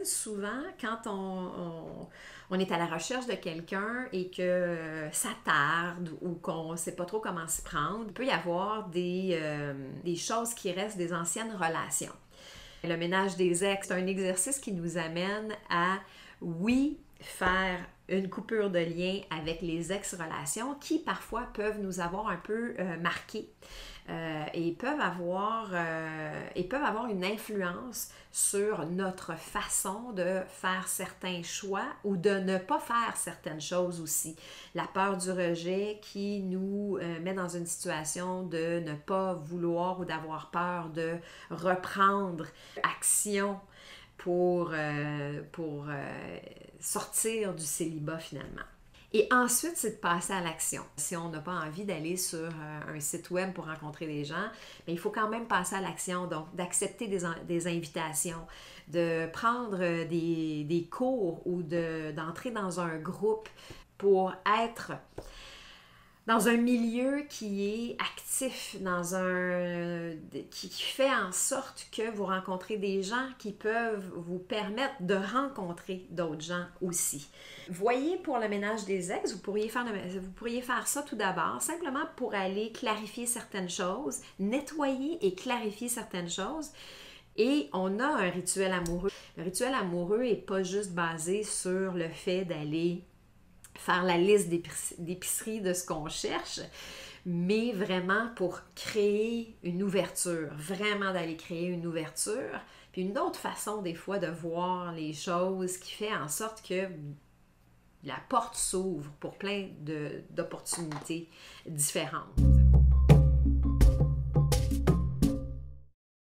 souvent quand on est à la recherche de quelqu'un et que ça tarde ou qu'on ne sait pas trop comment s'y prendre, il peut y avoir des choses qui restent des anciennes relations. Le ménage des ex, c'est un exercice qui nous amène à, oui, faire une coupure de lien avec les ex-relations qui parfois peuvent nous avoir un peu marqués et peuvent avoir une influence sur notre façon de faire certains choix ou de ne pas faire certaines choses aussi. La peur du rejet qui nous met dans une situation de ne pas vouloir ou d'avoir peur de reprendre action pour sortir du célibat finalement. Et ensuite, c'est de passer à l'action. Si on n'a pas envie d'aller sur un site web pour rencontrer des gens, mais il faut quand même passer à l'action, donc d'accepter des invitations, de prendre des cours ou d'entrer dans un groupe pour être dans un milieu qui est actif, qui fait en sorte que vous rencontrez des gens qui peuvent vous permettre de rencontrer d'autres gens aussi. Voyez, pour le ménage des ex, vous pourriez faire ça tout d'abord, simplement pour aller clarifier certaines choses, nettoyer et clarifier certaines choses. Et on a un rituel amoureux. Le rituel amoureux n'est pas juste basé sur le fait d'aller faire la liste d'épicerie de ce qu'on cherche, mais vraiment pour créer une ouverture, vraiment d'aller créer une ouverture, puis une autre façon des fois de voir les choses qui fait en sorte que la porte s'ouvre pour plein d'opportunités différentes.